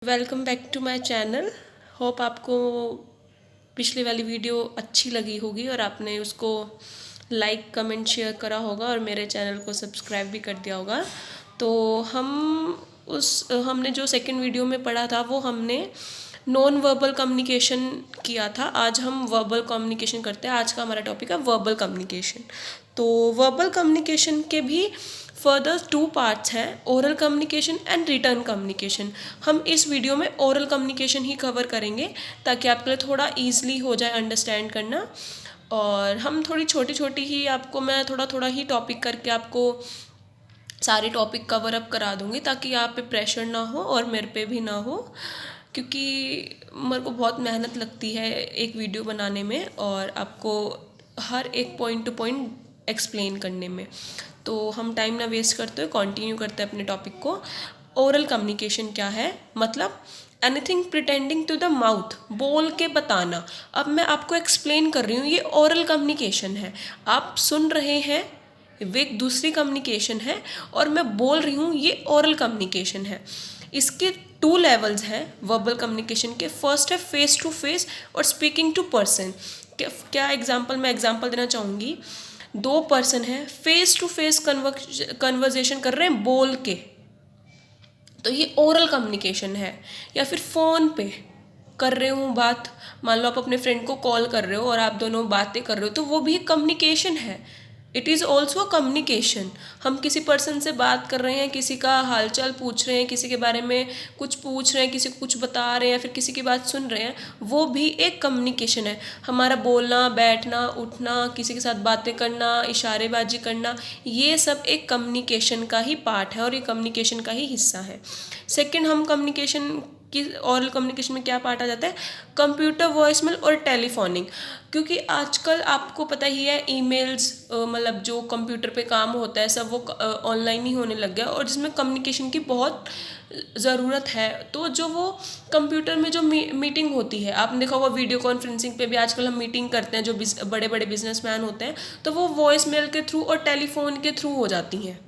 Welcome back to my channel. Hope आपको पिछली वाली वीडियो अच्छी लगी होगी और आपने उसको लाइक कमेंट शेयर करा होगा और मेरे चैनल को सब्सक्राइब भी कर दिया होगा। तो हमने जो सेकंड वीडियो में पढ़ा था वो हमने नॉन वर्बल कम्युनिकेशन किया था। आज हम वर्बल कम्युनिकेशन करते हैं। आज का हमारा टॉपिक है वर्बल कम्युनिकेशन। तो वर्बल कम्युनिकेशन के भी फर्दर टू पार्ट्स हैं, oral communication and return communication. हम इस वीडियो में ओरल कम्युनिकेशन ही कवर करेंगे ताकि आपके लिए थोड़ा ईजिली हो जाए अंडरस्टैंड करना। और हम थोड़ी छोटी छोटी ही आपको मैं थोड़ा थोड़ा ही टॉपिक करके आपको सारे टॉपिक कवर अप करा दूंगी ताकि आप पे प्रेशर ना हो और मेरे पे भी ना हो, क्योंकि मेरे को बहुत मेहनत लगती है एक वीडियो बनाने में और आपको हर एक पॉइंट टू पॉइंट एक्सप्लेन करने में। तो हम टाइम ना वेस्ट करते हुए कंटिन्यू करते हैं अपने टॉपिक को। ओरल कम्युनिकेशन क्या है? मतलब anything pretending to the mouth, बोल के बताना। अब मैं आपको एक्सप्लेन कर रही हूँ, ये ओरल कम्युनिकेशन है। आप सुन रहे हैं, वे एक दूसरी कम्युनिकेशन है, और मैं बोल रही हूँ, ये ओरल कम्युनिकेशन है। इसके टू लेवल्स हैं वर्बल कम्युनिकेशन के। फर्स्ट है फेस टू फेस और स्पीकिंग टू पर्सन। क्या एग्जाम्पल मैं एग्जाम्पल देना चाहूँगी। दो पर्सन है, फेस टू फेस कन्वर्जेशन कर रहे हैं बोल के, तो ये ओरल कम्युनिकेशन है। या फिर फ़ोन पे कर रहे हूँ बात, मान लो आप अपने फ्रेंड को कॉल कर रहे हो और आप दोनों बातें कर रहे हो, तो वो भी एक कम्युनिकेशन है। It is also a communication. हम किसी पर्सन से बात कर रहे हैं, किसी का हालचाल पूछ रहे हैं, किसी के बारे में कुछ पूछ रहे हैं, किसी को कुछ बता रहे हैं, फिर किसी की बात सुन रहे हैं, वो भी एक कम्युनिकेशन है। हमारा बोलना, बैठना, उठना, किसी के साथ बातें करना, इशारेबाजी करना, ये सब एक कम्युनिकेशन का ही पार्ट है और ये कम्युनिकेशन का ही हिस्सा है। सेकंड, हम कम्युनिकेशन कि ओरल कम्युनिकेशन में क्या पार्ट आ जाता है? कंप्यूटर वॉइसमेल और टेलीफोनिंग। क्योंकि आजकल आपको पता ही है, ईमेल्स मतलब जो कंप्यूटर पे काम होता है सब वो ऑनलाइन ही होने लग गया, और जिसमें कम्युनिकेशन की बहुत ज़रूरत है। तो जो वो कंप्यूटर में जो मीटिंग होती है, आपने देखा होगा वीडियो कॉन्फ्रेंसिंग पे भी आजकल हम मीटिंग करते हैं, जो बड़े बड़े बिजनेसमैन होते हैं, तो वो वॉइस मेल के थ्रू और टेलीफोन के थ्रू हो जाती हैं।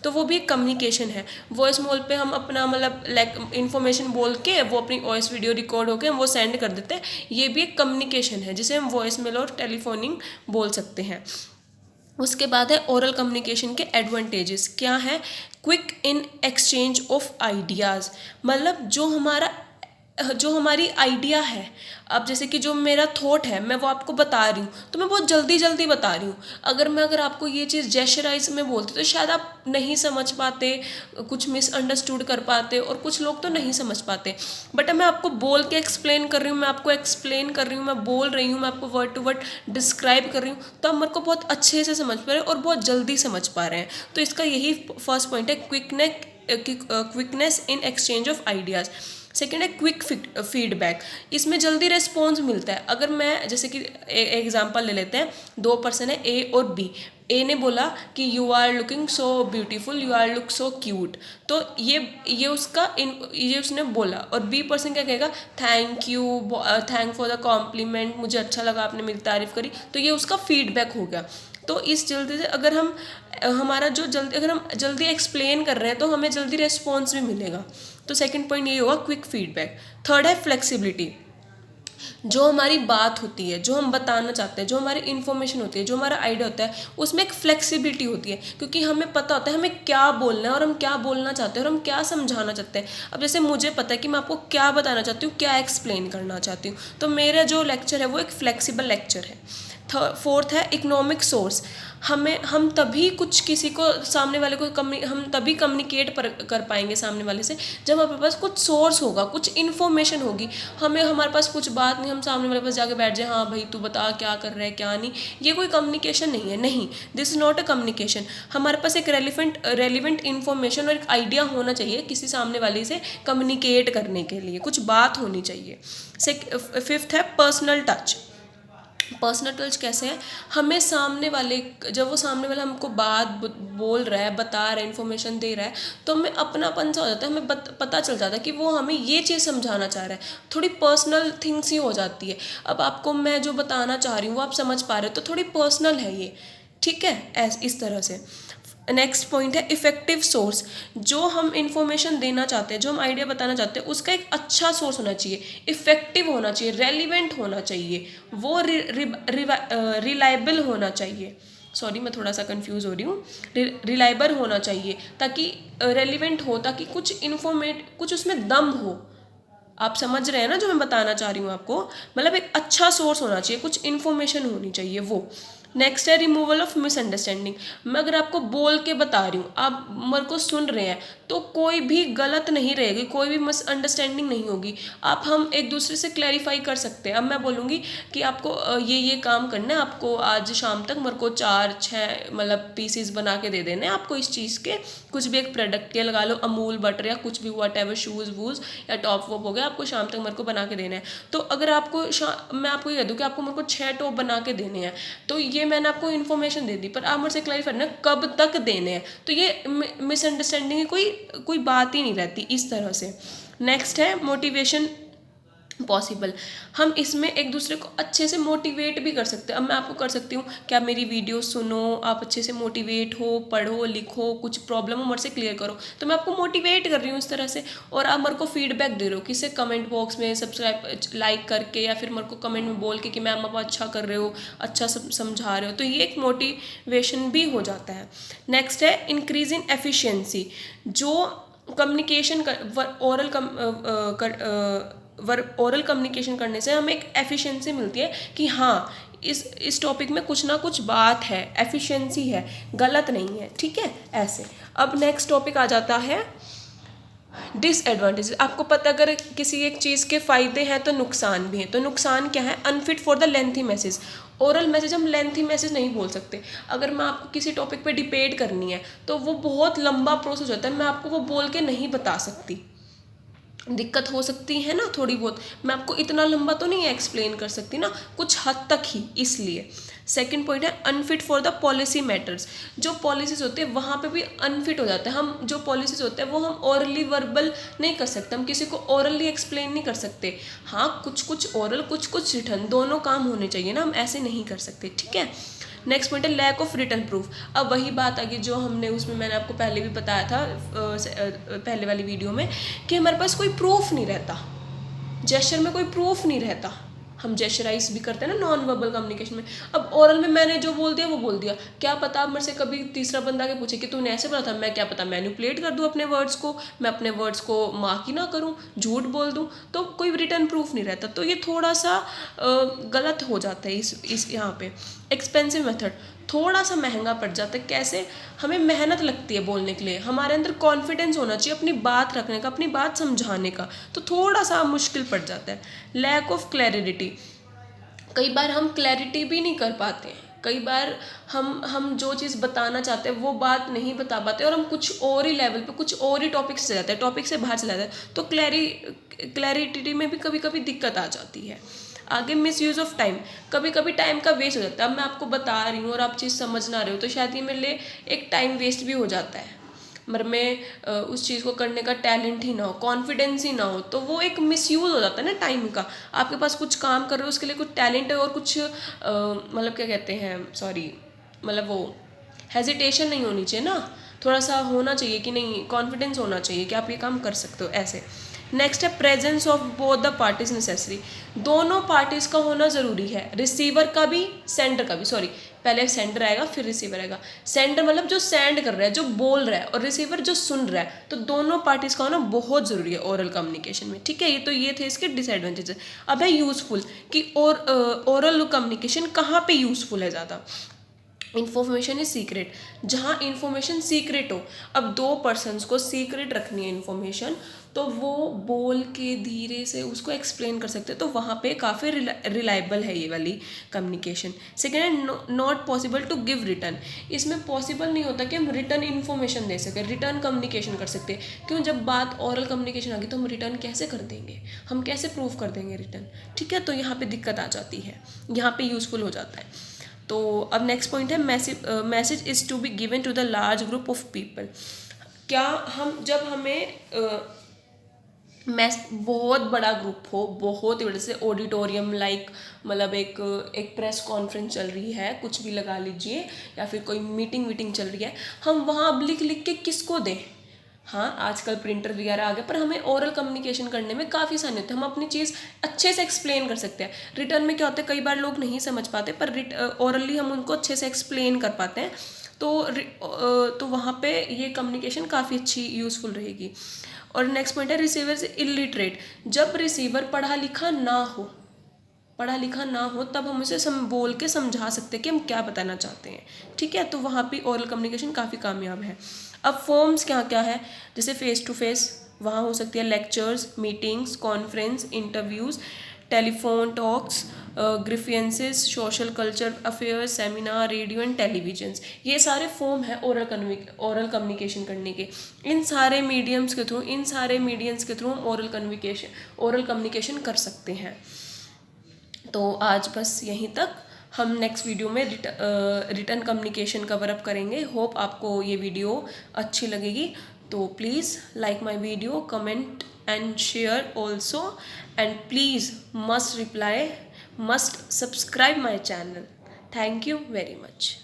तो वो भी एक कम्युनिकेशन है। वॉइस मेल पे हम अपना मतलब इन्फॉर्मेशन बोल के वो अपनी वॉइस वीडियो रिकॉर्ड होकर हम वो सेंड कर देते हैं, ये भी एक कम्युनिकेशन है जिसे हम वॉइस मेल और टेलीफोनिंग बोल सकते हैं। उसके बाद है ओरल कम्युनिकेशन के एडवांटेजेस क्या है? Quick in exchange of ideas. मतलब जो हमारी आइडिया है, अब जैसे कि जो मेरा थॉट है मैं वो आपको बता रही हूँ, तो मैं बहुत जल्दी जल्दी बता रही हूँ। अगर आपको ये चीज़ जेस्चराइज में बोलती तो शायद आप नहीं समझ पाते, कुछ मिसअंडरस्टूड कर पाते, और कुछ लोग तो नहीं समझ पाते। बट मैं आपको बोल के एक्सप्लेन कर रही हूँ, मैं आपको एक्सप्लेन कर रही हूँ, मैं बोल रही हूँ, मैं आपको वर्ड टू वर्ड डिस्क्राइब कर रही हूँ, तो आप मेरे को बहुत अच्छे से समझ पा रहे हैं और बहुत जल्दी समझ पा रहे हैं। तो इसका यही फर्स्ट पॉइंट है, quickness in exchange of ideas. Second है क्विक फीडबैक। इसमें जल्दी रिस्पॉन्स मिलता है। अगर मैं जैसे कि एग्जांपल ले लेते हैं, दो पर्सन है ए और बी। ए ने बोला कि you are looking so beautiful, you are look so cute, तो ये उसने बोला, और बी पर्सन क्या कहेगा? Thank you, thank for the compliment, मुझे अच्छा लगा आपने मेरी तारीफ करी। तो ये उसका फीडबैक हो गया। तो इस जल्दी से अगर हम जल्दी एक्सप्लेन कर रहे हैं तो हमें जल्दी रिस्पॉन्स भी मिलेगा। तो सेकंड पॉइंट ये होगा क्विक फीडबैक। थर्ड है फ्लेक्सिबिलिटी। जो हमारी बात होती है, जो हम बताना चाहते हैं, जो हमारी इन्फॉर्मेशन होती है, जो हमारा आइडिया होता है, उसमें एक फ्लेक्सिबिलिटी होती है, क्योंकि हमें पता होता है हमें क्या बोलना है और हम क्या बोलना चाहते हैं और हम क्या समझाना चाहते हैं। अब जैसे मुझे पता है कि मैं आपको क्या बताना चाहती हूँ, क्या एक्सप्लेन करना चाहती हूँ, तो मेरा जो लेक्चर है वो एक फ्लेक्सिबल लेक्चर है। फोर्थ है इकोनॉमिक सोर्स। हम तभी कुछ किसी को सामने वाले को हम तभी कम्युनिकेट कर पाएंगे सामने वाले से जब हमारे पास कुछ सोर्स होगा, कुछ इन्फॉर्मेशन होगी। हमारे पास कुछ बात नहीं, हम सामने वाले पास जाके बैठ जाए, हाँ भाई तू बता क्या कर रहा है क्या नहीं, ये कोई कम्युनिकेशन नहीं है। नहीं, this is not a communication. हमारे पास एक रेलिवेंट इन्फॉर्मेशन और एक आइडिया होना चाहिए किसी सामने वाले से कम्युनिकेट करने के लिए, कुछ बात होनी चाहिए। फिफ्थ है पर्सनल टच। पर्सनल टच कैसे है? हमें सामने वाले, जब वो सामने वाला हमको बात बोल रहा है, बता रहा है, इन्फॉर्मेशन दे रहा है, तो हमें अपनापन सा हो जाता है, हमें पता चल जाता है कि वो हमें ये चीज़ समझाना चाह रहा है। थोड़ी पर्सनल थिंग्स ही हो जाती है। अब आपको मैं जो बताना चाह रही हूँ वो आप समझ पा रहे हो, तो थोड़ी पर्सनल है ये, ठीक है, इस तरह से। नेक्स्ट पॉइंट है इफेक्टिव सोर्स। जो हम इंफॉर्मेशन देना चाहते हैं, जो हम आइडिया बताना चाहते हैं, उसका एक अच्छा सोर्स होना चाहिए, इफेक्टिव होना चाहिए, रेलिवेंट होना चाहिए, वो रिलायबल होना चाहिए। सॉरी, मैं थोड़ा सा कंफ्यूज हो रही हूँ। रिलायबल होना चाहिए, ताकि रेलिवेंट हो, ताकि कुछ उसमें दम हो। आप समझ रहे हैं ना जो मैं बताना चाह रही हूँ आपको, मतलब एक अच्छा सोर्स होना चाहिए, कुछ इन्फॉर्मेशन होनी चाहिए वो। नेक्स्ट है रिमूवल ऑफ मिसअंडरस्टैंडिंग। मैं अगर आपको बोल के बता रही हूँ, आप मेरे को सुन रहे हैं, तो कोई भी गलत नहीं रहेगी, कोई भी मिसअंडरस्टैंडिंग नहीं होगी। हम एक दूसरे से क्लैरिफाई कर सकते हैं। अब मैं बोलूँगी कि आपको ये काम करना है, आपको आज शाम तक मेरे को 4-6 मतलब पीसीज बना के दे देने हैं आपको इस चीज़ के, कुछ भी एक प्रोडक्ट के, लगा लो अमूल बटर या कुछ भी, वट एवर, शूज़ वूज़ या टॉप वॉप हो गया, आपको शाम तक मेरे को बना के देना है। तो अगर मैं आपको ये कह दूँ कि आपको मेरे को 6 टॉप बना के देने हैं, तो ये मैंने आपको इन्फॉर्मेशन दे दी, पर आप मेरे से क्लैरिफाई करना कब तक देने हैं। तो ये मिसअंडरस्टैंडिंग की कोई बात ही नहीं रहती इस तरह से। नेक्स्ट है मोटिवेशन पॉसिबल। हम इसमें एक दूसरे को अच्छे से मोटिवेट भी कर सकते हैं। अब मैं आपको कर सकती हूँ कि आप मेरी वीडियो सुनो, आप अच्छे से मोटिवेट हो, पढ़ो लिखो, कुछ प्रॉब्लम हो मेरे से क्लियर करो, तो मैं आपको मोटिवेट कर रही हूँ इस तरह से। और आप मेरे को फीडबैक दे रहे हो, किसे कमेंट बॉक्स में सब्सक्राइब लाइक करके, या फिर मेरे को कमेंट में बोल के कि मैम आप अच्छा कर रहे हो, अच्छा समझा रहे हो, तो ये एक मोटिवेशन भी हो जाता है। नेक्स्ट है इंक्रीज इन एफिशिएंसी। जो कम्युनिकेशन ओरल कम्युनिकेशन करने से हमें एक एफिशिएंसी मिलती है कि हाँ, इस टॉपिक में कुछ ना कुछ बात है, एफिशिएंसी है, गलत नहीं है, ठीक है, ऐसे। अब नेक्स्ट टॉपिक आ जाता है डिसएडवांटेज। आपको पता, अगर किसी एक चीज़ के फ़ायदे हैं तो नुकसान भी है। तो नुकसान क्या है? Unfit for the lengthy message. Oral message हम लेंथी मैसेज नहीं बोल सकते। अगर मैं आपको किसी टॉपिक पे डिबेट करनी है, तो वो बहुत लंबा प्रोसेस होता है, मैं आपको वो बोल के नहीं बता सकती, दिक्कत हो सकती है ना थोड़ी बहुत। मैं आपको इतना लंबा तो नहीं एक्सप्लेन कर सकती ना, कुछ हद तक ही, इसलिए। सेकंड पॉइंट है unfit for the policy matters. जो पॉलिसीज होते हैं वहाँ पे भी अनफिट हो जाते हैं हम। जो पॉलिसीज होते हैं वो हम ओरली वर्बल नहीं कर सकते, हम किसी को ओरली एक्सप्लेन नहीं कर सकते। हाँ, कुछ ओरल, कुछ रिटर्न, दोनों काम होने चाहिए ना, हम ऐसे नहीं कर सकते, ठीक है। नेक्स्ट पॉइंट है लैक ऑफ रिटर्न प्रूफ। अब वही बात आ गई जो हमने उसमें, मैंने आपको पहले भी बताया था पहले वाली वीडियो में, कि हमारे पास कोई प्रूफ नहीं रहता, जेस्चर में कोई प्रूफ नहीं रहता। हम जेस्चराइज भी करते हैं ना नॉन वर्बल कम्युनिकेशन में। अब ओरल में मैंने जो बोल दिया वो बोल दिया, क्या पता आप मेरे से कभी तीसरा बंदा के पूछे कि तूने ऐसे बोला था, मैं क्या पता मैनिपुलेट कर दूँ अपने वर्ड्स को, मैं अपने वर्ड्स को मार्क ही ना करूँ, झूठ बोल दूँ, तो कोई रिटर्न प्रूफ नहीं रहता। तो ये थोड़ा सा गलत हो जाता है इस यहाँ पे। एक्सपेंसिव मेथड, थोड़ा सा महंगा पड़ जाता है। कैसे? हमें मेहनत लगती है बोलने के लिए, हमारे अंदर कॉन्फिडेंस होना चाहिए अपनी बात रखने का, अपनी बात समझाने का, तो थोड़ा सा मुश्किल पड़ जाता है। लैक ऑफ क्लैरिटी, कई बार हम क्लैरिटी भी नहीं कर पाते हैं। कई बार हम जो चीज़ बताना चाहते हैं वो बात नहीं बता पाते, और हम कुछ और ही लेवल पे, कुछ और ही टॉपिक से जाते हैं, टॉपिक से बाहर चला जाता है, तो क्लैरिटी में भी कभी कभी दिक्कत आ जाती है। आगे मिस यूज़ ऑफ टाइम, कभी कभी टाइम का वेस्ट हो जाता है। अब मैं आपको बता रही हूँ और आप चीज़ समझ ना रहे हो, तो शायद ये मेरे लिए एक टाइम वेस्ट भी हो जाता है। मगर मैं उस चीज़ को करने का टैलेंट ही ना हो, कॉन्फिडेंस ही ना हो, तो वो एक मिसयूज़ हो जाता है ना टाइम का। आपके पास कुछ काम कर रहे हो, उसके लिए कुछ टैलेंट है और कुछ मतलब क्या कहते हैं, सॉरी, मतलब वो हेजिटेशन नहीं होनी चाहिए ना, थोड़ा सा होना चाहिए कि नहीं, कॉन्फिडेंस होना चाहिए कि आप ये काम कर सकते हो, ऐसे। नेक्स्ट है presence of both the parties necessary. दोनों पार्टीज का होना ज़रूरी है, रिसीवर का भी, सेंडर का भी। सॉरी, पहले सेंडर आएगा फिर रिसीवर आएगा। सेंडर मतलब जो सेंड कर रहा है, जो बोल रहा है, और रिसीवर जो सुन रहा है, तो दोनों पार्टीज का होना बहुत ज़रूरी है ओरल कम्युनिकेशन में, ठीक है। ये थे इसके डिसएडवांटेजेस। अब है यूज़फुल, कि ओरल कम्युनिकेशन कहाँ पे यूज़फुल है ज़्यादा। इन्फॉर्मेशन इज सीक्रेट, जहाँ इन्फॉर्मेशन सीक्रेट हो। अब 2 पर्सन्स को सीक्रेट रखनी है इन्फॉर्मेशन, तो वो बोल के धीरे से उसको एक्सप्लेन कर सकते हैं, तो वहाँ पे काफ़ी रिलायबल है ये वाली कम्युनिकेशन। सेकेंड है not possible to give return. इसमें पॉसिबल नहीं होता कि हम रिटर्न इन्फॉर्मेशन दे सकें, रिटर्न कम्युनिकेशन कर सकते हैं। क्यों? जब बात ओरल कम्युनिकेशन आ गई तो हम रिटर्न कैसे कर देंगे, हम कैसे प्रूव कर देंगे रिटर्न, ठीक है। तो यहाँ पे दिक्कत आ जाती है, यहाँ पे यूज़फुल हो जाता है। तो अब नेक्स्ट पॉइंट है message is to be given to the large group of people. क्या हम, जब हमें मैं बहुत बड़ा ग्रुप हो, बहुत ही बड़े से ऑडिटोरियम लाइक, मतलब एक एक प्रेस कॉन्फ्रेंस चल रही है, कुछ भी लगा लीजिए, या फिर कोई मीटिंग वीटिंग चल रही है, हम वहाँ अब लिख लिख के किसको दें। हाँ, आजकल प्रिंटर वगैरह आ गए, पर हमें ओरल कम्युनिकेशन करने में काफ़ी आसानी होती है, हम अपनी चीज़ अच्छे से एक्सप्लेन कर सकते हैं। रिटर्न में क्या होता है, कई बार लोग नहीं समझ पाते, पर ओरली हम उनको अच्छे से एक्सप्लेन कर पाते हैं। तो वहाँ पे ये कम्युनिकेशन काफ़ी अच्छी यूज़फुल रहेगी। और नेक्स्ट पॉइंट है रिसीवर से इलिटरेट। जब रिसीवर पढ़ा लिखा ना हो तब हम उसे बोल के समझा सकते हैं कि हम क्या बताना चाहते हैं। ठीक है, तो वहाँ पे ओरल कम्युनिकेशन काफ़ी कामयाब है। अब फॉर्म्स क्या क्या है, जैसे फेस टू फेस वहाँ हो सकती है lectures, meetings, conference, interviews, telephone talks, grievances, social culture affairs, seminar, radio and televisions. ये सारे फॉर्म है ओरल कम्युनिकेशन करने के। इन सारे मीडियम्स के थ्रू हम ओरल कम्युनिकेशन कर सकते हैं। तो आज बस यहीं तक। हम नेक्स्ट वीडियो में रिटर्न कम्युनिकेशन कवर अप करेंगे। होप आपको ये वीडियो अच्छी लगेगी। तो please like my video, comment and share also, and please must subscribe my channel. Thank you very much.